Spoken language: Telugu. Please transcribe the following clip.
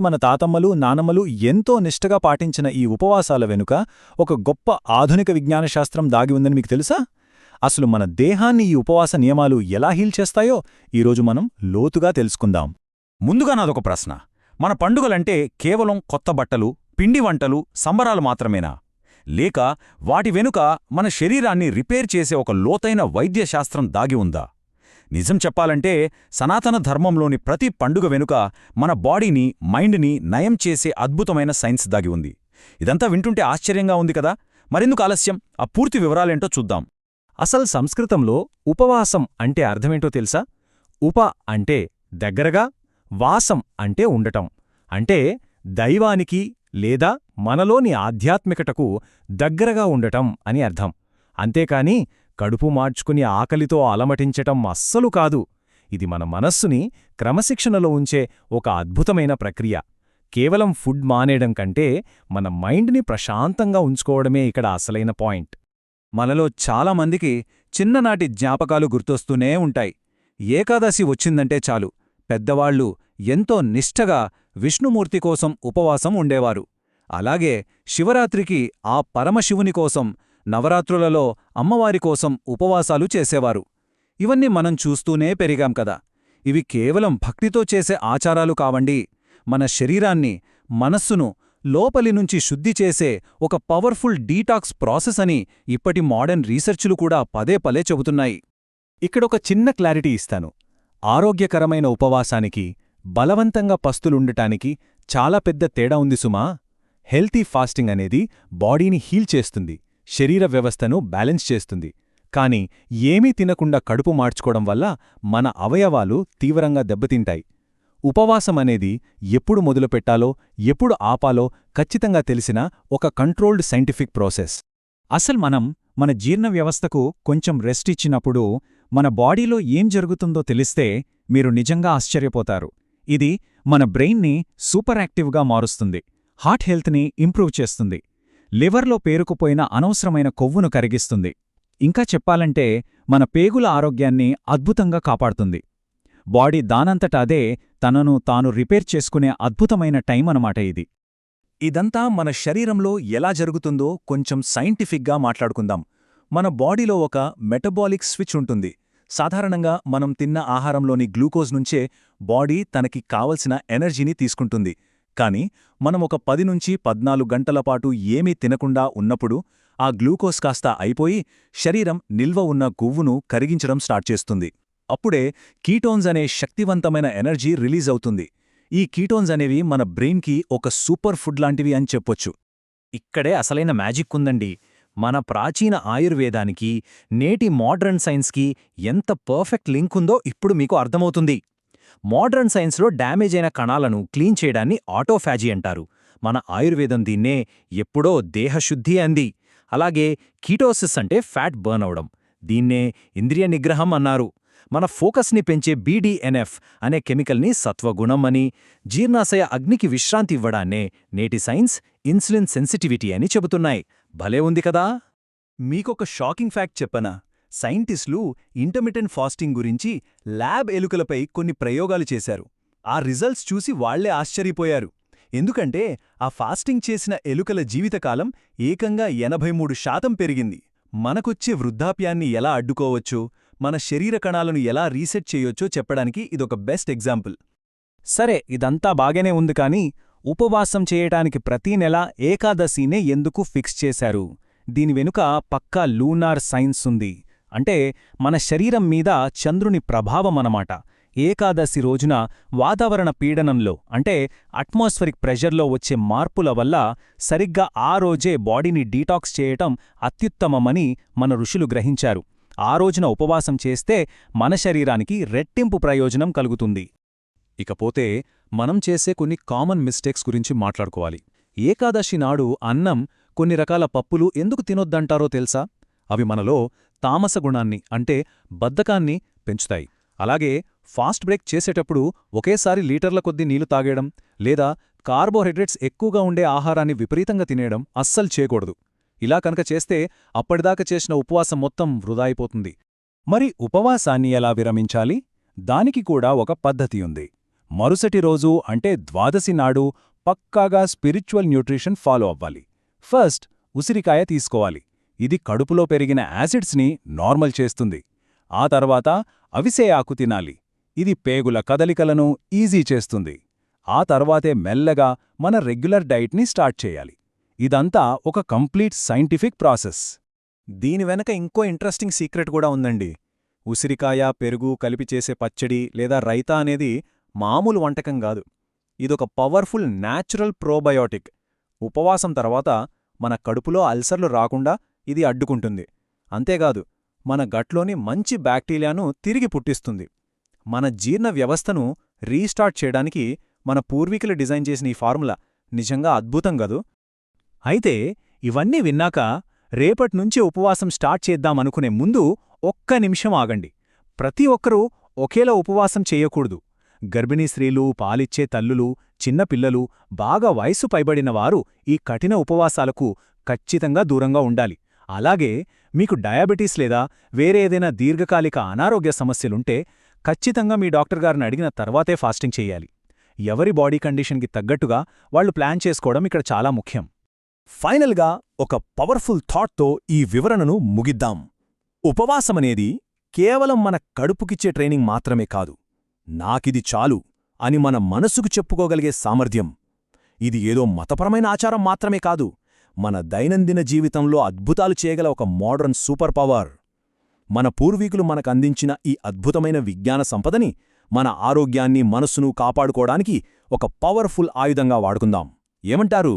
మన తాతమ్మలు నానమ్మలు ఎంతో నిష్టగా పాటించిన ఈ ఉపవాసాల వెనుక ఒక గొప్ప ఆధునిక విజ్ఞానశాస్త్రం దాగి ఉందని మీకు తెలుసా? అసలు మన దేహాన్ని ఈ ఉపవాస నియమాలు ఎలా హీల్ చేస్తాయో ఈరోజు మనం లోతుగా తెలుసుకుందాం. ముందుగా నాదొక ప్రశ్న. మన పండుగలంటే కేవలం కొత్త బట్టలు, పిండి వంటలు, సంబరాలు మాత్రమేనా? లేక వాటి వెనుక మన శరీరాన్ని రిపేర్ చేసే ఒక లోతైన వైద్యశాస్త్రం దాగి ఉందా? నిజం చెప్పాలంటే సనాతన ధర్మంలోని ప్రతి పండుగ వెనుక మన బాడీని, మైండ్ని నయం చేసే అద్భుతమైన సైన్స్ దాగి ఉంది. ఇదంతా వింటుంటే ఆశ్చర్యంగా ఉంది కదా? మరెందుకు ఆలస్యం, ఆ పూర్తి వివరాలేంటో చూద్దాం. అసలు సంస్కృతంలో ఉపవాసం అంటే అర్థమేంటో తెలుసా? ఉప అంటే దగ్గరగా, వాసం అంటే ఉండటం. అంటే దైవానికి లేదా మనలోని ఆధ్యాత్మికతకు దగ్గరగా ఉండటం అని అర్థం. అంతేకాని కడుపు మార్చుకుని ఆకలితో అలమటించటం అస్సలు కాదు. ఇది మన మనస్సుని క్రమశిక్షణలో ఉంచే ఒక అద్భుతమైన ప్రక్రియ. కేవలం ఫుడ్ మానేయడం కంటే మన మైండ్ని ప్రశాంతంగా ఉంచుకోవడమే ఇక్కడ అసలైన పాయింట్. మనలో చాలామందికి చిన్ననాటి జ్ఞాపకాలు గుర్తొస్తూనే ఉంటాయి. ఏకాదశి వచ్చిందంటే చాలు పెద్దవాళ్లు ఎంతో నిష్ఠగా విష్ణుమూర్తి కోసం ఉపవాసం ఉండేవారు. అలాగే శివరాత్రికి ఆ పరమశివుని కోసం, నవరాత్రులలో అమ్మవారి కోసం ఉపవాసాలు చేసేవారు. ఇవన్నీ మనం చూస్తూనే పెరిగాం కదా. ఇవి కేవలం భక్తితో చేసే ఆచారాలు కావండి. మన శరీరాన్ని, మనస్సును లోపలి నుంచి శుద్ధి చేసే ఒక పవర్ఫుల్ డీటాక్స్ ప్రాసెస్ అని ఇప్పటి మోడర్న్ రీసెర్చ్లు కూడా పదే పదే చెబుతున్నాయి. ఇక్కడొక చిన్న క్లారిటీ ఇస్తాను. ఆరోగ్యకరమైన ఉపవాసానికి, బలవంతంగా పస్తులుండటానికి చాలా పెద్ద తేడా ఉంది సుమా. హెల్తీ ఫాస్టింగ్ అనేది బాడీని హీల్ చేస్తుంది, శరీర వ్యవస్థను బ్యాలెన్స్ చేస్తుంది. కాని ఏమీ తినకుండా కడుపు మార్చుకోవడం వల్ల మన అవయవాలు తీవ్రంగా దెబ్బతింటాయి. ఉపవాసం అనేది ఎప్పుడు మొదలుపెట్టాలో, ఎప్పుడు ఆపాలో ఖచ్చితంగా తెలిసిన ఒక కంట్రోల్డ్ సైంటిఫిక్ ప్రాసెస్. అసలు మన జీర్ణ వ్యవస్థకు కొంచెం రెస్ట్ ఇచ్చినప్పుడు మన బాడీలో ఏం జరుగుతుందో తెలిస్తే మీరు నిజంగా ఆశ్చర్యపోతారు. ఇది మన బ్రెయిన్ని సూపర్ యాక్టివ్గా మారుస్తుంది, హార్ట్ హెల్త్ని ఇంప్రూవ్ చేస్తుంది, లివర్లో పేరుకుపోయిన అనవసరమైన కొవ్వును కరిగిస్తుంది. ఇంకా చెప్పాలంటే మన పేగుల ఆరోగ్యాన్ని అద్భుతంగా కాపాడుతుంది. బాడీ దానంతట అదే తనను తాను రిపేర్ చేసుకునే అద్భుతమైన టైం అన్నమాట ఇది. ఇదంతా మన శరీరంలో ఎలా జరుగుతుందో కొంచెం సైంటిఫిక్గా మాట్లాడుకుందాం. మన బాడీలో ఒక మెటబాలిక్ స్విచ్ ఉంటుంది. సాధారణంగా మనం తిన్న ఆహారంలోని గ్లూకోజ్ నుంచే బాడీ తనకి కావలసిన ఎనర్జీని తీసుకుంటుంది. కాని మనం ఒక 10 నుంచి 14 గంటల పాటు ఏమీ తినకుండా ఉన్నప్పుడు ఆ గ్లూకోజ్ కాస్త అయిపోయి శరీరం నిల్వ ఉన్న కొవ్వును కరిగించడం స్టార్ట్ చేస్తుంది. అప్పుడే కీటోన్స్ అనే శక్తివంతమైన ఎనర్జీ రిలీజ్ అవుతుంది. ఈ కీటోన్స్ అనేవి మన బ్రెయిన్కి ఒక సూపర్ ఫుడ్ లాంటివి అని చెప్పొచ్చు. ఇక్కడే అసలైన మ్యాజిక్ ఉందండి. మన ప్రాచీన ఆయుర్వేదానికి, నేటి మోడ్రన్ సైన్స్కి ఎంత పర్ఫెక్ట్ లింక్ ఉందో ఇప్పుడు మీకు అర్థమవుతుంది. మోడ్రన్ సైన్స్లో డ్యామేజ్ అయిన కణాలను క్లీన్ చేయడాన్ని ఆటోఫాజీ అంటారు. మన ఆయుర్వేదం దీన్నే ఎప్పుడో దేహశుద్ధి అంది. అలాగే కీటోసిస్ అంటే ఫ్యాట్ బర్న్ అవడం, దీన్నే ఇంద్రియ నిగ్రహం అన్నారు. మన ఫోకస్ని పెంచే BDNF అనే కెమికల్ని సత్వగుణం అని, జీర్ణాశయ అగ్నికి విశ్రాంతి ఇవ్వడాన్నే నేటి సైన్స్ ఇన్సులిన్ సెన్సిటివిటీ అని చెబుతున్నాయి. భలే ఉంది కదా. మీకొక షాకింగ్ ఫ్యాక్ట్ చెప్పనా? సైంటిస్టులు ఇంటర్మిటెంట్ ఫాస్టింగ్ గురించి ల్యాబ్ ఎలుకలపై కొన్ని ప్రయోగాలు చేశారు. ఆ రిజల్ట్స్ చూసి వాళ్లే ఆశ్చర్యపోయారు. ఎందుకంటే ఆ ఫాస్టింగ్ చేసిన ఎలుకల జీవితకాలం ఏకంగా 83% పెరిగింది. మనకొచ్చే వృద్ధాప్యాన్ని ఎలా అడ్డుకోవచ్చో, మన శరీర కణాలను ఎలా రీసెట్ చేయొచ్చో చెప్పడానికి ఇదొక బెస్ట్ ఎగ్జాంపుల్. సరే, ఇదంతా బాగానే ఉంది కాని ఉపవాసం చేయటానికి ప్రతీ నెల ఏకాదశినే ఎందుకు ఫిక్స్ చేశారు? దీని వెనుక పక్కా లూనార్ సైన్స్ ఉంది. అంటే మన శరీరం మీద చంద్రుని ప్రభావమనమాట. ఏకాదశి రోజున వాతావరణ పీడనంలో అంటే అట్మాస్ఫరిక్ ప్రెషర్లో వచ్చే మార్పుల వల్ల సరిగ్గా ఆ రోజే బాడీని డీటాక్స్ చేయటం అత్యుత్తమమని మన ఋషులు గ్రహించారు. ఆ రోజున ఉపవాసం చేస్తే మన శరీరానికి రెట్టింపు ప్రయోజనం కలుగుతుంది. ఇకపోతే మనం చేసే కొన్ని కామన్ మిస్టేక్స్ గురించి మాట్లాడుకోవాలి. ఏకాదశి నాడు అన్నం, కొన్ని రకాల పప్పులు ఎందుకు తినొద్దంటారో తెలుసా? అవి మనలో తామస గుణాన్ని అంటే బద్ధకాన్ని పెంచుతాయి. అలాగే ఫాస్ట్ బ్రేక్ చేసేటప్పుడు ఒకేసారి లీటర్ల కొద్దీ నీళ్లు తాగేయడం లేదా కార్బోహైడ్రేట్స్ ఎక్కువగా ఉండే ఆహారాన్ని విపరీతంగా తినేయడం అస్సలు చేయకూడదు. ఇలా కనుక చేస్తే అప్పటిదాకా చేసిన ఉపవాసం మొత్తం వృధా అయిపోతుంది. మరి ఉపవాసాన్ని ఎలా విరమించాలి? దానికి కూడా ఒక పద్ధతి ఉంది. మరుసటి రోజు అంటే ద్వాదశి నాడు పక్కాగా స్పిరిచువల్ న్యూట్రిషన్ ఫాలో అవ్వాలి. ఫస్ట్ ఉసిరికాయ తీసుకోవాలి. ఇది కడుపులో పెరిగిన యాసిడ్స్ని నార్మల్ చేస్తుంది. ఆ తర్వాత అవిసె ఆకు తినాలి. ఇది పేగుల కదలికలను ఈజీ చేస్తుంది. ఆ తర్వాతే మెల్లగా మన రెగ్యులర్ డైట్ని స్టార్ట్ చేయాలి. ఇదంతా ఒక కంప్లీట్ సైంటిఫిక్ ప్రాసెస్. దీని వెనక ఇంకో ఇంట్రెస్టింగ్ సీక్రెట్ కూడా ఉందండి. ఉసిరికాయ, పెరుగు కలిపి చేసే పచ్చడి లేదా రైతా అనేది మామూలు వంటకం కాదు. ఇదొక పవర్ఫుల్ న్యాచురల్ ప్రోబయోటిక్. ఉపవాసం తర్వాత మన కడుపులో అల్సర్లు రాకుండా ఇది అడ్డుకుంటుంది. అంతేకాదు, మన గట్లోని మంచి బ్యాక్టీరియాను తిరిగి పుట్టిస్తుంది. మన జీర్ణ వ్యవస్థను రీస్టార్ట్ చేయడానికి మన పూర్వీకులు డిజైన్ చేసిన ఈ ఫార్ములా నిజంగా అద్భుతం గదూ. అయితే ఇవన్నీ విన్నాక రేపట్నుంచి ఉపవాసం స్టార్ట్ చేద్దామనుకునే ముందు ఒక్క నిమిషం ఆగండి. ప్రతి ఒక్కరూ ఒకేలా ఉపవాసం చేయకూడదు. గర్భిణీ స్త్రీలు, పాలిచ్చే తల్లులు, చిన్నపిల్లలు, బాగా వయసు పైబడినవారు ఈ కఠిన ఉపవాసాలకు ఖచ్చితంగా దూరంగా ఉండాలి. అలాగే మీకు డయాబెటీస్ లేదా వేరే ఏదైనా దీర్ఘకాలిక అనారోగ్య సమస్యలుంటే ఖచ్చితంగా మీ డాక్టర్ గారిని అడిగిన తర్వాతే ఫాస్టింగ్ చెయ్యాలి. ఎవరి బాడీ కండిషన్కి తగ్గట్టుగా వాళ్లు ప్లాన్ చేసుకోవడం ఇక్కడ చాలా ముఖ్యం. ఫైనల్గా ఒక పవర్ఫుల్ థాట్తో ఈ వివరణను ముగిద్దాం. ఉపవాసమనేది కేవలం మన కడుపుకిచ్చే ట్రైనింగ్ మాత్రమే కాదు. నాకిది చాలు అని మన మనసుకు చెప్పుకోగలిగే సామర్థ్యం. ఇది ఏదో మతపరమైన ఆచారం మాత్రమే కాదు, మన దైనందిన జీవితంలో అద్భుతాలు చేయగల ఒక మోడర్న్ సూపర్ పవర్. మన పూర్వీకులు మనకందించిన ఈ అద్భుతమైన విజ్ఞాన సంపదని మన ఆరోగ్యాన్ని, మనస్సును కాపాడుకోవడానికి ఒక పవర్ఫుల్ ఆయుధంగా వాడుకుందాం. ఏమంటారు?